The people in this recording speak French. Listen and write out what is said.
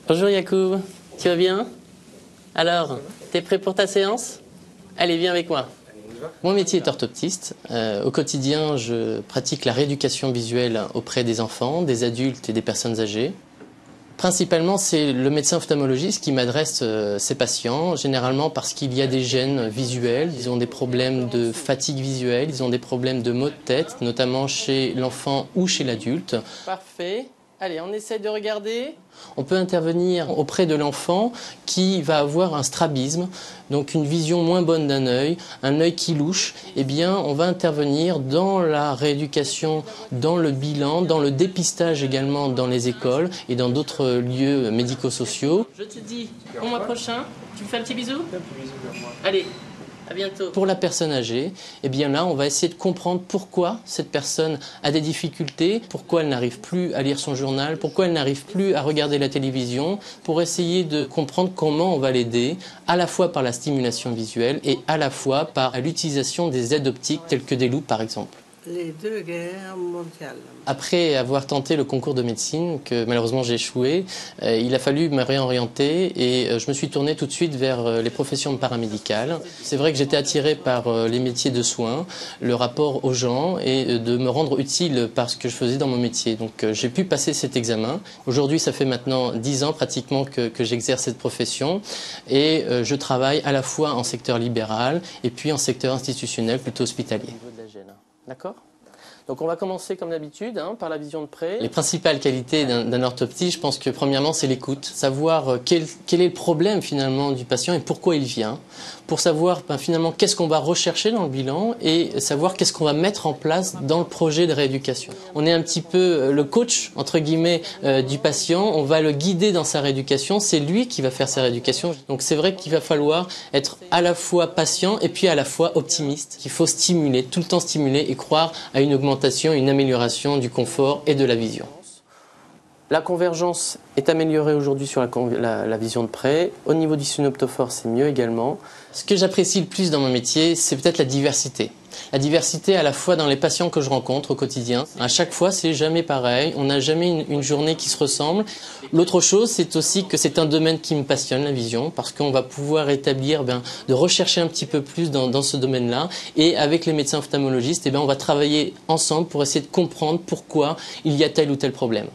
Bonjour Yacoub, tu vas bien? Alors, t'es prêt pour ta séance? Allez, viens avec moi. Mon métier est orthoptiste. Au quotidien, je pratique la rééducation visuelle auprès des enfants, des adultes et des personnes âgées. Principalement, c'est le médecin ophtalmologiste qui m'adresse ces patients, généralement parce qu'il y a des gènes visuels, ils ont des problèmes de fatigue visuelle, ils ont des problèmes de maux de tête, notamment chez l'enfant ou chez l'adulte. Parfait. Allez, on essaie de regarder. On peut intervenir auprès de l'enfant qui va avoir un strabisme, donc une vision moins bonne d'un œil, un œil qui louche. Eh bien, on va intervenir dans la rééducation, dans le bilan, dans le dépistage également dans les écoles et dans d'autres lieux médico-sociaux. Je te dis, au mois prochain, tu me fais un petit bisou? Un petit bisou vers moi. Allez. À bientôt. Pour la personne âgée, eh bien là, on va essayer de comprendre pourquoi cette personne a des difficultés, pourquoi elle n'arrive plus à lire son journal, pourquoi elle n'arrive plus à regarder la télévision, pour essayer de comprendre comment on va l'aider, à la fois par la stimulation visuelle et à la fois par l'utilisation des aides optiques telles que des loupes par exemple. Les deux guerres mondiales. Après avoir tenté le concours de médecine, que malheureusement j'ai échoué, il a fallu me réorienter et je me suis tourné tout de suite vers les professions paramédicales. C'est vrai que j'étais attiré par les métiers de soins, le rapport aux gens et de me rendre utile par ce que je faisais dans mon métier. Donc j'ai pu passer cet examen. Aujourd'hui, ça fait maintenant 10 ans pratiquement que j'exerce cette profession et je travaille à la fois en secteur libéral et puis en secteur institutionnel, plutôt hospitalier. D'accord ? Donc on va commencer comme d'habitude par la vision de près. Les principales qualités d'un orthoptiste, je pense que premièrement c'est l'écoute. Savoir quel est le problème finalement du patient et pourquoi il vient. Pour savoir finalement qu'est-ce qu'on va rechercher dans le bilan et savoir qu'est-ce qu'on va mettre en place dans le projet de rééducation. On est un petit peu le coach entre guillemets du patient, on va le guider dans sa rééducation, c'est lui qui va faire sa rééducation. Donc c'est vrai qu'il va falloir être à la fois patient et puis à la fois optimiste. Il faut stimuler, tout le temps stimuler et croire à une augmentation, une amélioration du confort et de la vision. La convergence est améliorée aujourd'hui sur la vision de près. Au niveau du synoptophore, c'est mieux également. Ce que j'apprécie le plus dans mon métier, c'est peut-être la diversité. La diversité à la fois dans les patients que je rencontre au quotidien. À chaque fois, c'est jamais pareil. On n'a jamais une journée qui se ressemble. L'autre chose, c'est aussi que c'est un domaine qui me passionne, la vision, parce qu'on va pouvoir établir, de rechercher un petit peu plus dans ce domaine-là. Et avec les médecins ophtalmologistes, on va travailler ensemble pour essayer de comprendre pourquoi il y a tel ou tel problème.